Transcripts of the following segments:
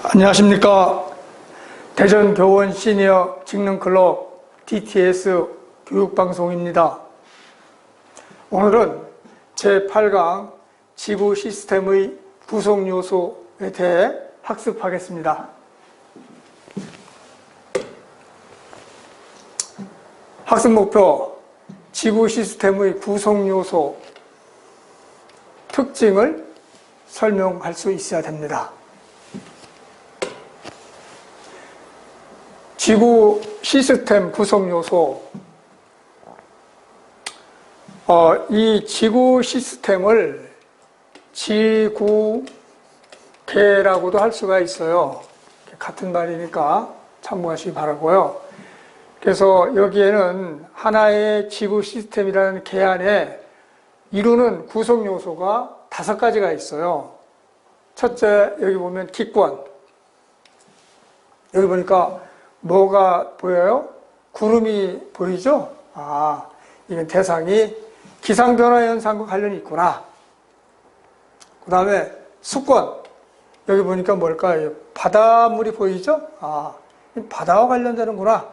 안녕하십니까. 대전교원 시니어 직능클럽 DTS 교육방송입니다. 오늘은 제8강 지구 시스템의 구성요소에 대해 학습하겠습니다. 학습 목표, 지구 시스템의 구성요소 특징을 설명할 수 있어야 됩니다. 지구 시스템 구성 요소, 이 지구 시스템을 지구계라고도 할 수가 있어요. 같은 말이니까 참고하시기 바라고요. 그래서 여기에는 하나의 지구 시스템이라는 계 안에 이루는 구성 요소가 5가지가 있어요. 첫째, 여기 보면 기권. 여기 보니까 뭐가 보여요? 구름이 보이죠? 이건 대상이 기상변화 현상과 관련이 있구나. 그 다음에 수권. 여기 보니까 뭘까요? 바닷물이 보이죠? 바다와 관련되는구나.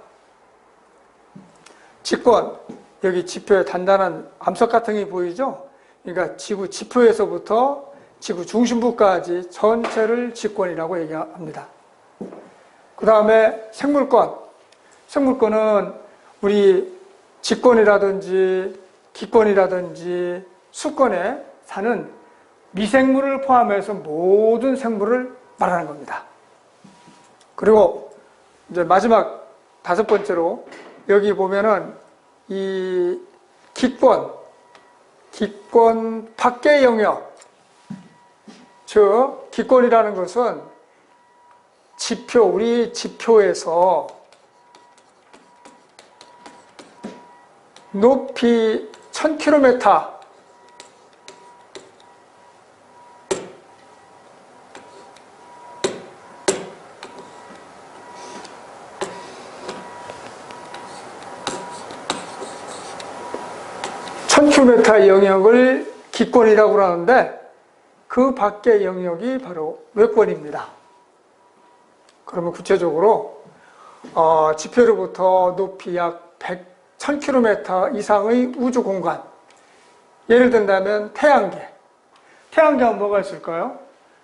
직권. 여기 지표에 단단한 암석 같은 게 보이죠? 그러니까 지구 지표에서부터 지구 중심부까지 전체를 직권이라고 얘기합니다. 그 다음에 생물권. 생물권은 우리 직권이라든지 기권이라든지 수권에 사는 미생물을 포함해서 모든 생물을 말하는 겁니다. 그리고 이제 마지막 5번째로 여기 보면은 이 기권 밖의 영역, 즉 기권이라는 것은 우리 지표에서 높이 1000km, 영역을 기권이라고 하는데 그 밖의 영역이 바로 외권입니다. 그러면 구체적으로 지표로부터 높이 약 1000km 이상의 우주 공간, 예를 든다면 태양계. 태양계는 뭐가 있을까요?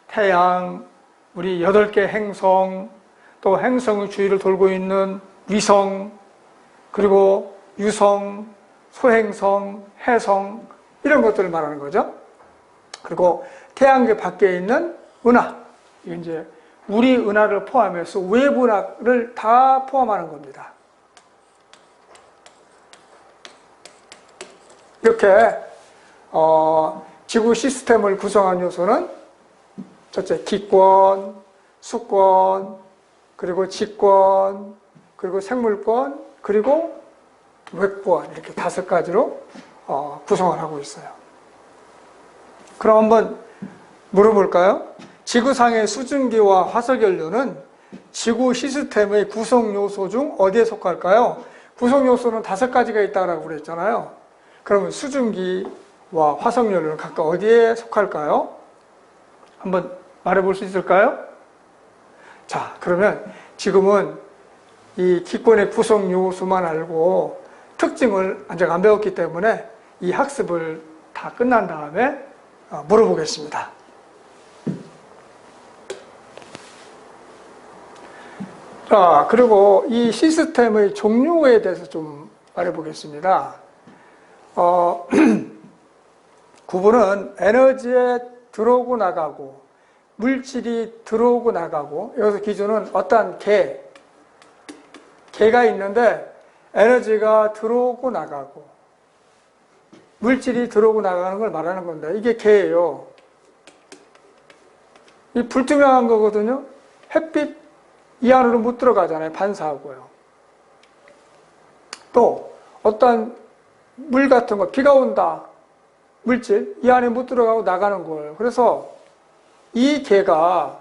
태양, 우리 8개 행성, 또 행성의 주위를 돌고 있는 위성, 그리고 유성, 소행성, 해성, 이런 것들을 말하는 거죠. 그리고 태양계 밖에 있는 은하, 이제 우리 은하를 포함해서 외부 은하를 다 포함하는 겁니다. 이렇게 지구 시스템을 구성한 요소는 첫째 기권, 수권, 그리고 직권, 그리고 생물권, 그리고 외권, 이렇게 5가지로 구성을 하고 있어요. 그럼 한번 물어볼까요? 지구상의 수증기와 화석연료는 지구 시스템의 구성 요소 중 어디에 속할까요? 구성 요소는 5가지가 있다고 그랬잖아요. 그러면 수증기와 화석연료는 각각 어디에 속할까요? 한번 말해볼 수 있을까요? 자, 그러면 지금은 이 기권의 구성 요소만 알고 특징을 아직 안 배웠기 때문에 이 학습을 다 끝난 다음에 물어보겠습니다. 자, 그리고 이 시스템의 종류에 대해서 좀 말해보겠습니다. 구분은 에너지에 들어오고 나가고, 물질이 들어오고 나가고, 여기서 기준은 어떠한 개가 있는데 에너지가 들어오고 나가고, 물질이 들어오고 나가는 걸 말하는 건데, 이게 개예요. 이 불투명한 거거든요. 햇빛 이 안으로 못 들어가잖아요. 반사하고요. 또 어떤 물 같은 거, 비가 온다, 물질 이 안에 못 들어가고 나가는 거예요. 그래서 이 개가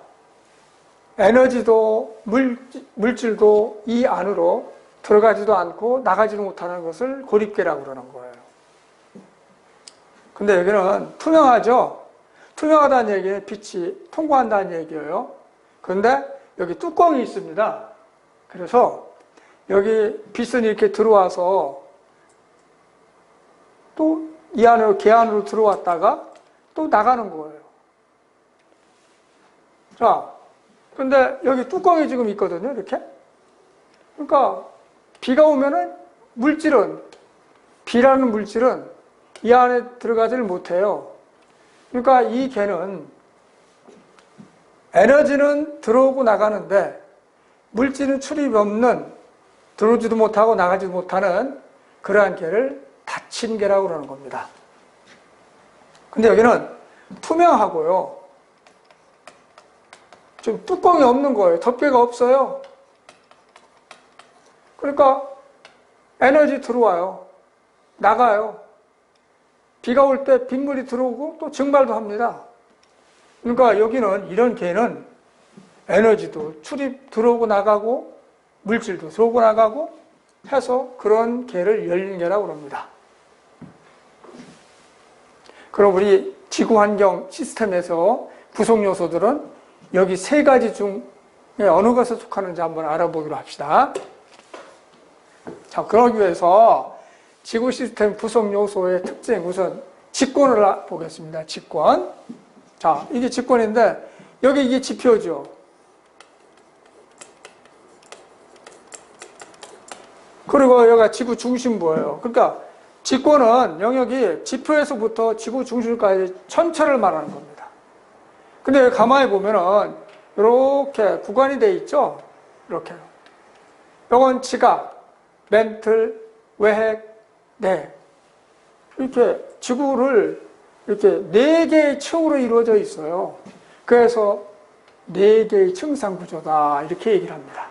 에너지도 물질도 이 안으로 들어가지도 않고 나가지도 못하는 것을 고립계라고 그러는 거예요. 근데 여기는 투명하죠? 투명하다는 얘기는 빛이 통과한다는 얘기예요. 그런데 여기 뚜껑이 있습니다. 그래서 여기 빛은 이렇게 들어와서 또 이 안으로, 개 안으로 들어왔다가 또 나가는 거예요. 자, 근데 여기 뚜껑이 지금 있거든요, 이렇게. 그러니까 비가 오면은 비라는 물질은 이 안에 들어가지를 못해요. 그러니까 이 개는 에너지는 들어오고 나가는데 물질은 출입 없는, 들어오지도 못하고 나가지도 못하는 그러한 개를 닫힌 개라고 그러는 겁니다. 근데 여기는 투명하고요. 좀 뚜껑이 없는 거예요. 덮개가 없어요. 그러니까 에너지 들어와요. 나가요. 비가 올 때 빗물이 들어오고 또 증발도 합니다. 그러니까 여기는, 이런 개는 에너지도 들어오고 나가고 물질도 들어오고 나가고 해서 그런 개를 열린 개라고 합니다. 그럼 우리 지구환경 시스템에서 구성 요소들은 여기 세 가지 중에 어느 것에 속하는지 한번 알아보기로 합시다. 자, 그러기 위해서 지구 시스템 구성 요소의 특징, 우선 직권을 보겠습니다. 직권. 자, 이게 직권인데 여기 이게 지표죠. 그리고 여기가 지구 중심부예요. 그러니까 직권은 영역이 지표에서부터 지구 중심까지 전체를 말하는 겁니다. 근데 여기 가만히 보면은 이렇게 구간이 돼 있죠? 이렇게. 이건 지각, 멘틀, 외핵, 네. 이렇게 지구를 이렇게 4개의 층으로 이루어져 있어요. 그래서 4개의 층상 구조다. 이렇게 얘기를 합니다.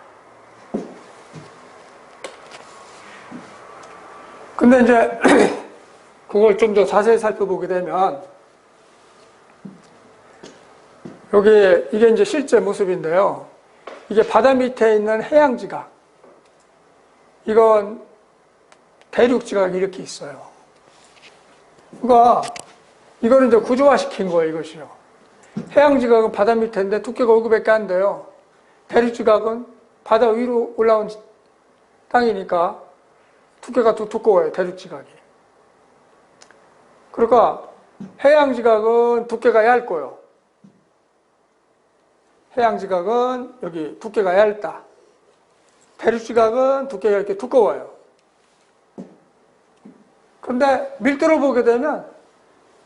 근데 이제 그걸 좀 더 자세히 살펴보게 되면 여기 이게 이제 실제 모습인데요. 이게 바다 밑에 있는 해양지각. 이건 대륙지각이 이렇게 있어요. 그러니까 이거는 이제 구조화시킨 거예요, 이것이요. 해양지각은 바다 밑에인데 두께가 5구밖에 안 돼요. 대륙지각은 바다 위로 올라온 땅이니까 두께가 더 두꺼워요, 대륙지각이. 그러니까 해양지각은 두께가 얇고요. 해양지각은 여기 두께가 얇다. 대륙지각은 두께가 이렇게 두꺼워요. 근데 밀도를 보게 되면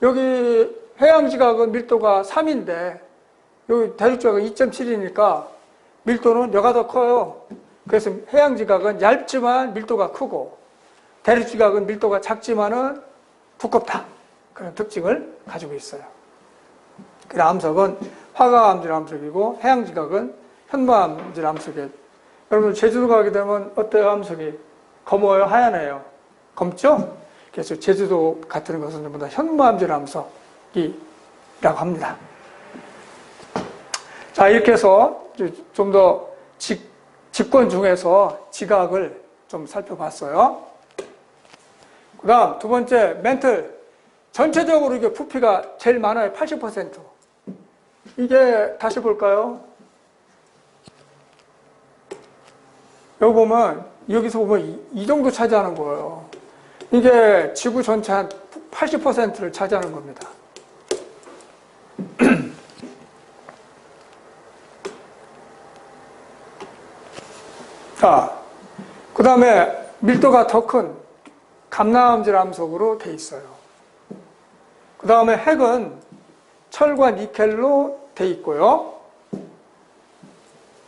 여기 해양지각은 밀도가 3인데 여기 대륙지각은 2.7이니까 밀도는 여가 더 커요. 그래서 해양지각은 얇지만 밀도가 크고 대륙지각은 밀도가 작지만은 두껍다. 그런 특징을 가지고 있어요. 그래서 암석은 화강암질 암석이고 해양지각은 현무암질 암석이에요. 여러분 제주도 가게 되면 어때요? 암석이 검어요? 하얀해요? 검죠? 그래서 제주도 같은 것은 전부 다 현무암질 암석이라고 합니다. 자, 이렇게 해서 좀 더 직권 중에서 지각을 좀 살펴봤어요. 그 다음 두 번째 멘틀. 전체적으로 이게 부피가 제일 많아요. 80%. 이게 다시 볼까요? 여기 보면, 여기서 보면 이 정도 차지하는 거예요. 이게 지구 전체 한 80%를 차지하는 겁니다. 자, 그 다음에 밀도가 더 큰 감나암질 암석으로 돼 있어요. 그 다음에 핵은 철과 니켈로 돼 있고요.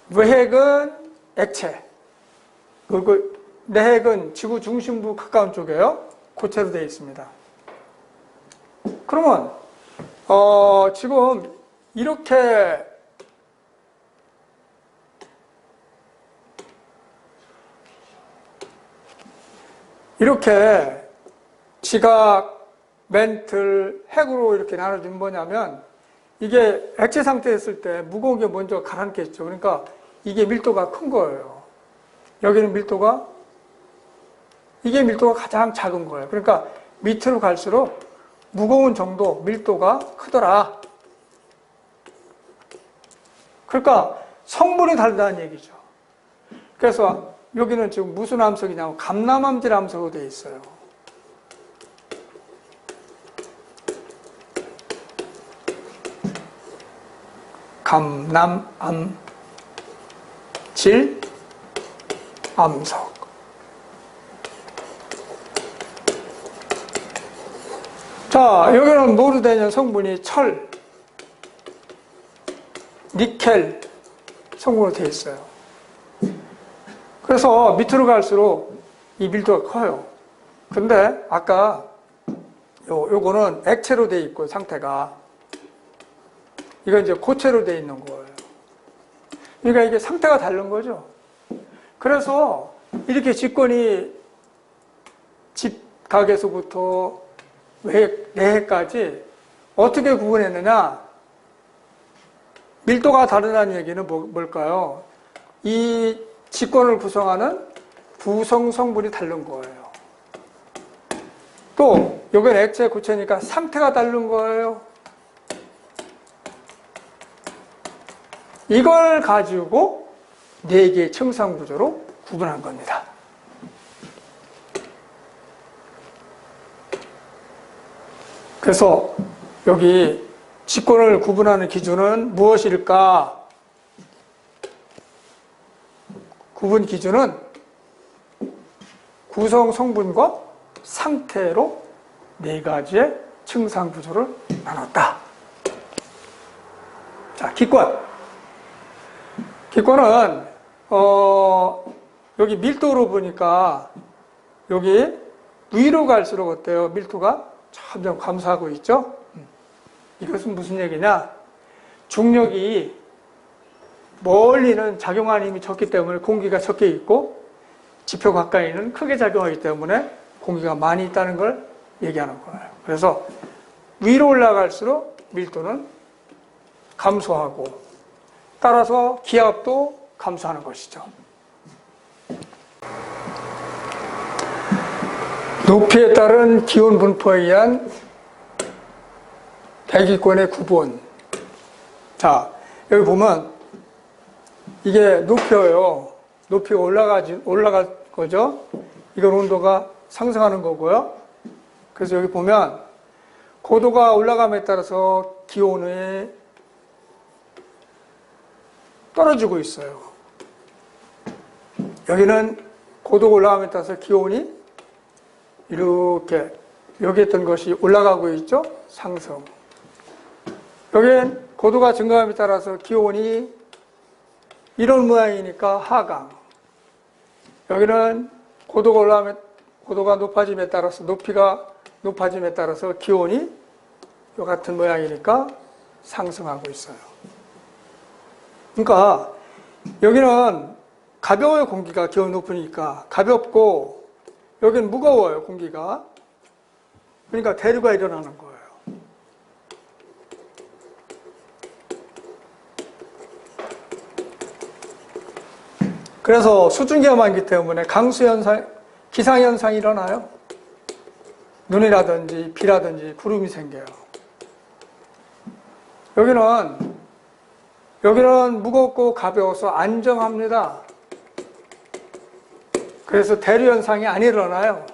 외핵은 액체. 그리고 내핵은 지구 중심부 가까운 쪽에요. 고체로 되어 있습니다. 그러면 지금 이렇게 지각, 멘틀, 핵으로 이렇게 나눠주면 뭐냐면 이게 액체 상태였을 때 무거운 게 먼저 가라앉겠죠. 그러니까 이게 밀도가 큰 거예요. 여기는 이게 밀도가 가장 작은 거예요. 그러니까 밑으로 갈수록 무거운 정도, 밀도가 크더라. 그러니까 성분이 다르다는 얘기죠. 그래서 여기는 지금 무슨 암석이냐면 감남암질 암석으로 되어 있어요. 감남암질 암석. 자, 여기는 뭐로 되냐 성분이 철, 니켈 성분으로 되어 있어요. 그래서 밑으로 갈수록 이 밀도가 커요. 근데 아까 요거는 액체로 되어 있고 상태가 이건 이제 고체로 되어 있는 거예요. 그러니까 이게 상태가 다른 거죠. 그래서 이렇게 직권이 집 가게에서부터 내해까지 어떻게 구분했느냐? 밀도가 다르다는 얘기는 뭘까요? 이 직권을 구성하는 구성 성분이 다른 거예요. 또 여기는 액체 고체니까 상태가 다른 거예요. 이걸 가지고 4개의 층상 구조로 구분한 겁니다. 그래서 여기 직권을 구분하는 기준은 무엇일까? 구분 기준은 구성 성분과 상태로 4가지의 층상 구조를 나눴다. 자, 기권. 기권은 여기 밀도로 보니까 여기 위로 갈수록 어때요? 밀도가 점점 감소하고 있죠? 이것은 무슨 얘기냐? 중력이 멀리는 작용하는 힘이 적기 때문에 공기가 적게 있고 지표 가까이는 크게 작용하기 때문에 공기가 많이 있다는 걸 얘기하는 거예요. 그래서 위로 올라갈수록 밀도는 감소하고 따라서 기압도 감소하는 것이죠. 높이에 따른 기온 분포에 의한 대기권의 구분. 자, 여기 보면 이게 높이예요. 높이가 올라갈 거죠. 이건 온도가 상승하는 거고요. 그래서 여기 보면 고도가 올라감에 따라서 기온이 떨어지고 있어요. 여기는 고도가 올라감에 따라서 기온이 이렇게 여기 있던 것이 올라가고 있죠. 상승. 여기는 고도가 증가함에 따라서 기온이 이런 모양이니까 하강. 여기는 고도가 높아짐에 따라서 높이가 높아짐에 따라서 기온이 이 같은 모양이니까 상승하고 있어요. 그러니까 여기는 가벼워요. 공기가 기온이 높으니까 가볍고 여기는 무거워요. 공기가. 그러니까 대류가 일어나는 거예요. 그래서 수증기가 많기 때문에 강수현상, 기상현상이 일어나요. 눈이라든지 비라든지 구름이 생겨요. 여기는 무겁고 가벼워서 안정합니다. 그래서 대류현상이 안 일어나요.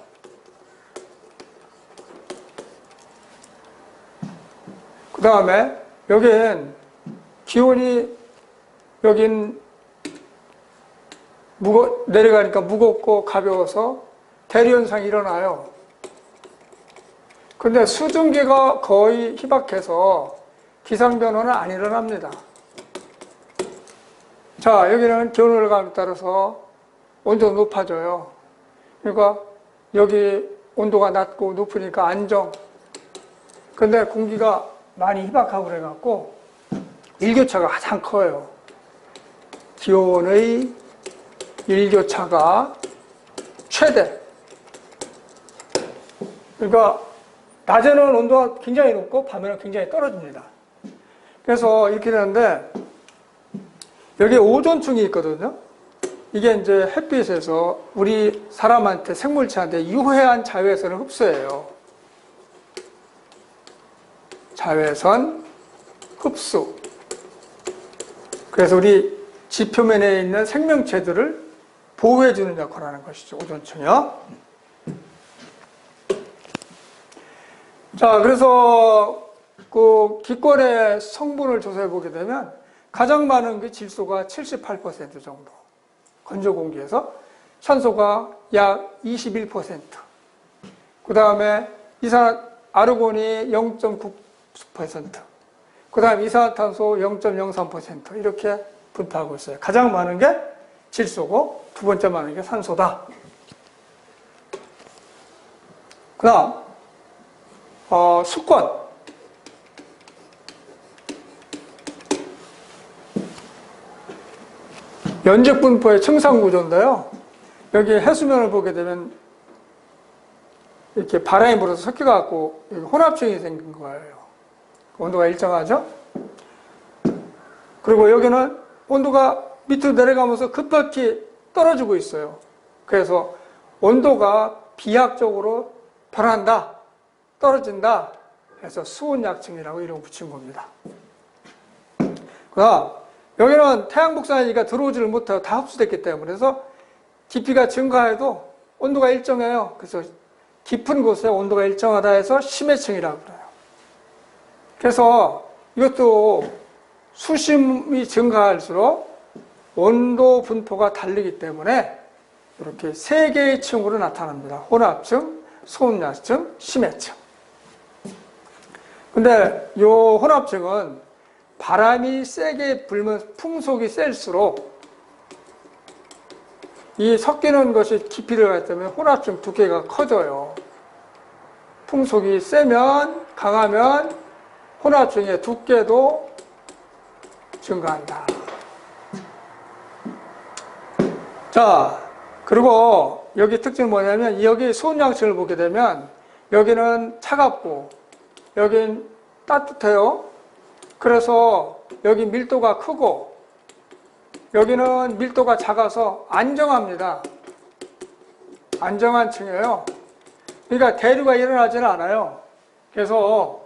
그 다음에 여긴 기온이 내려가니까 무겁고 가벼워서 대류현상이 일어나요. 근데 수증기가 거의 희박해서 기상변화는 안 일어납니다. 자, 여기는 기온 올라감에 따라서 온도가 높아져요. 그러니까 여기 온도가 낮고 높으니까 안정. 근데 공기가 많이 희박하고 그래갖고 일교차가 가장 커요. 기온의 일교차가 최대. 그러니까 낮에는 온도가 굉장히 높고 밤에는 굉장히 떨어집니다. 그래서 이렇게 되는데 여기에 오존층이 있거든요. 이게 이제 햇빛에서 우리 사람한테 생물체한테 유해한 자외선을 흡수해요. 자외선 흡수. 그래서 우리 지표면에 있는 생명체들을 보호해주는 역할을 하는 것이죠. 오존층이요. 자, 그래서 그 기권의 성분을 조사해 보게 되면 가장 많은 게 질소가 78% 정도. 건조 공기에서 산소가 약 21%. 그 다음에 아르곤이 0.9%. 그 다음에 이산화탄소 0.03% 이렇게 분포하고 있어요. 가장 많은 게 질소고 두 번째 많은 게 산소다. 그 다음 수권. 연직 분포의 층상 구조인데요. 여기 해수면을 보게 되면 이렇게 바람이 불어서 섞여갖고 혼합층이 생긴 거예요. 온도가 일정하죠? 그리고 여기는 온도가 밑으로 내려가면서 급격히 떨어지고 있어요. 그래서 온도가 비약적으로 변한다, 떨어진다 해서 수온약층이라고 이름 붙인 겁니다. 그다음 여기는 태양 복사기가 들어오지를 못하고 다 흡수됐기 때문에 그래서 깊이가 증가해도 온도가 일정해요. 그래서 깊은 곳에 온도가 일정하다 해서 심해층이라고 그래요. 그래서 이것도 수심이 증가할수록 온도 분포가 다르기 때문에 이렇게 세 개의 층으로 나타납니다. 혼합층, 소음약층, 심해층. 근데 이 혼합층은 바람이 세게 불면 풍속이 셀수록 이 섞이는 것이 깊이를 가기 때문에 혼합층 두께가 커져요. 풍속이 세면, 강하면 혼합층의 두께도 증가한다. 자, 그리고 여기 특징은 뭐냐면 여기 소음양층을 보게 되면 여기는 차갑고 여긴 따뜻해요. 그래서 여기 밀도가 크고 여기는 밀도가 작아서 안정합니다. 안정한 층이에요. 그러니까 대류가 일어나지는 않아요. 그래서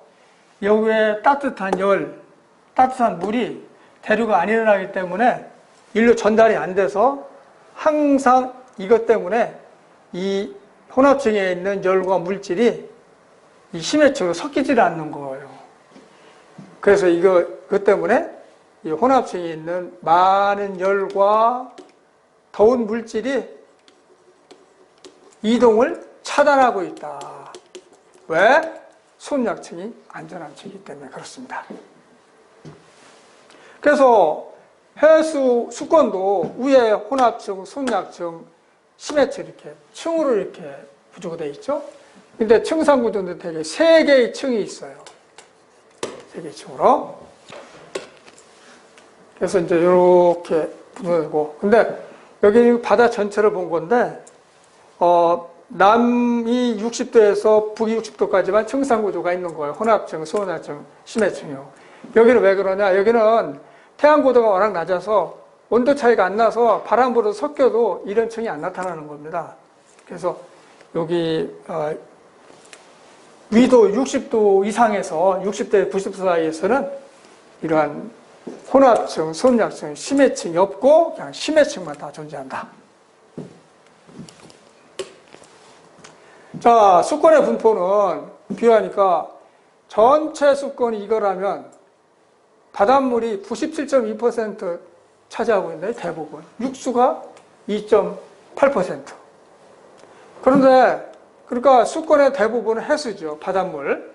여기에 따뜻한 열, 따뜻한 물이 대류가 안 일어나기 때문에 일로 전달이 안 돼서 항상 이것 때문에 이 혼합층에 있는 열과 물질이 이 심해층으로 섞이질 않는 거예요. 그래서 그것 때문에 이 혼합층에 있는 많은 열과 더운 물질이 이동을 차단하고 있다. 왜? 소음약층이 안전한 층이기 때문에 그렇습니다. 그래서 해수 수권도 위에 혼합층, 소음약층, 심해층 이렇게 층으로 이렇게 구조가 되어 있죠. 근데 층상 구조는 되게 세 개의 층이 있어요. 세 개의 층으로. 그래서 이제 이렇게 구조되고. 근데 여기 바다 전체를 본 건데, 남이 60도에서 북이 60도까지만 층상 구조가 있는 거예요. 혼합층, 소음약층, 심해층이요. 여기는 왜 그러냐? 여기는 태양 고도가 워낙 낮아서 온도 차이가 안 나서 바람 불어서 섞여도 이런 층이 안 나타나는 겁니다. 그래서 여기 위도 60도 이상에서 60대 90도 사이에서는 이러한 혼합층, 소음약층, 심해층이 없고 그냥 심해층만 다 존재한다. 자, 수권의 분포는 비유하니까 전체 수권이 이거라면 바닷물이 97.2% 차지하고 있는데 대부분 육수가 2.8%. 그런데 그러니까 수권의 대부분은 해수죠. 바닷물.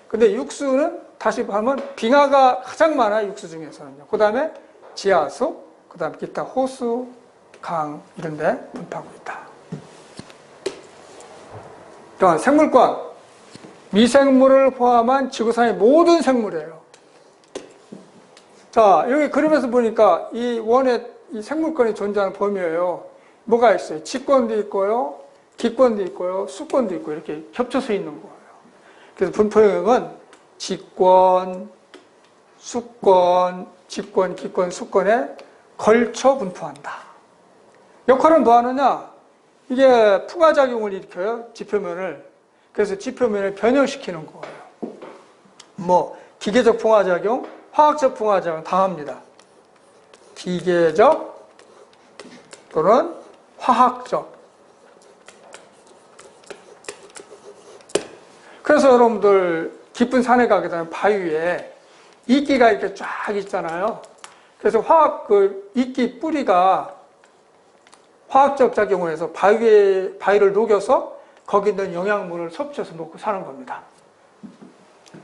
근데 육수는 다시 하면 빙하가 가장 많아요. 육수 중에서는요. 그 다음에 지하수, 그 다음에 기타 호수, 강 이런 데 분포하고 있다. 또한 생물권. 미생물을 포함한 지구상의 모든 생물이에요. 자, 여기 그림에서 보니까 이 원의 이 생물권이 존재하는 범위예요. 뭐가 있어요? 지권도 있고요, 기권도 있고요, 수권도 있고 이렇게 겹쳐서 있는 거예요. 그래서 분포 영역은 지권, 수권, 지권, 기권, 수권에 걸쳐 분포한다. 역할은 뭐 하느냐? 이게 풍화작용을 일으켜요, 지표면을. 그래서 지표면을 변형시키는 거예요. 뭐 기계적 풍화작용, 화학적 풍화작용 다 합니다. 기계적 또는 화학적. 그래서 여러분들 깊은 산에 가게 되면 바위에 이끼가 이렇게 쫙 있잖아요. 그래서 이끼 뿌리가 화학적 작용을 해서 바위를 녹여서 거기 있는 영양분을 섭취해서 먹고 사는 겁니다.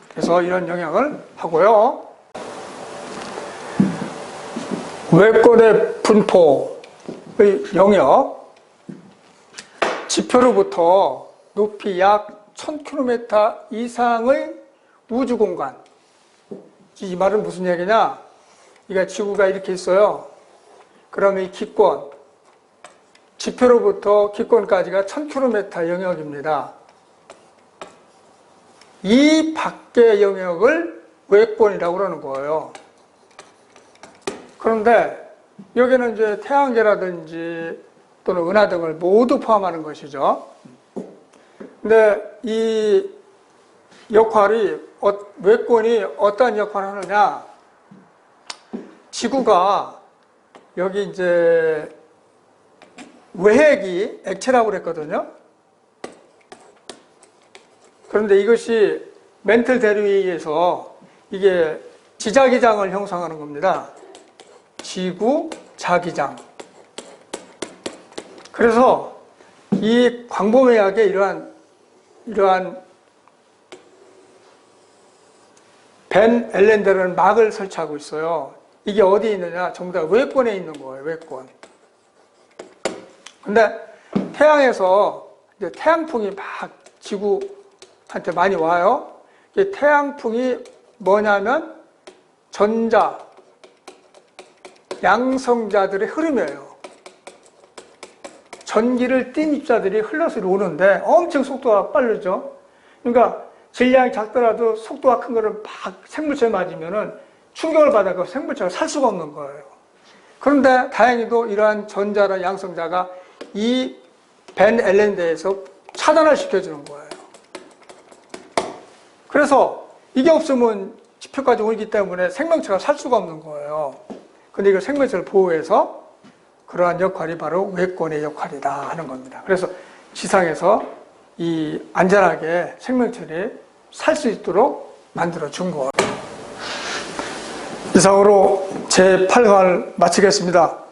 그래서 이런 영향을 하고요. 외권의 분포의 영역, 지표로부터 높이 약 1000km 이상의 우주공간. 이 말은 무슨 얘기냐? 이게 지구가 이렇게 있어요. 그러면 이 기권, 지표로부터 기권까지가 1000km 영역입니다. 이 밖의 영역을 외권이라고 그러는 거예요. 그런데 여기는 이제 태양계라든지 또는 은하 등을 모두 포함하는 것이죠. 근데 이 역할이, 외권이 어떤 역할을 하느냐? 지구가 여기 이제 외핵이 액체라고 그랬거든요. 그런데 이것이 멘틀 대류에 의해서 이게 지자기장을 형성하는 겁니다. 지구 자기장. 그래서 이 광범위하게 이러한 벤 앨런이라는 막을 설치하고 있어요. 이게 어디에 있느냐? 전부 다 외권에 있는 거예요. 외권. 근데 태양에서 이제 태양풍이 막 지구한테 많이 와요. 이 태양풍이 뭐냐면 전자, 양성자들의 흐름이에요. 전기를 띤 입자들이 흘러서 오는데 엄청 속도가 빠르죠. 그러니까 질량이 작더라도 속도가 큰 거를 막 생물체에 맞으면은 충격을 받아서 생물체가 살 수가 없는 거예요. 그런데 다행히도 이러한 전자나 양성자가 이 벤 앨런대에서 차단을 시켜주는 거예요. 그래서 이게 없으면 지표까지 오기 때문에 생명체가 살 수가 없는 거예요. 근데 이걸 생명체를 보호해서 그러한 역할이 바로 외권의 역할이다 하는 겁니다. 그래서 지상에서 이 안전하게 생명체를 살 수 있도록 만들어 준 거예요. 이상으로 제8강을 마치겠습니다.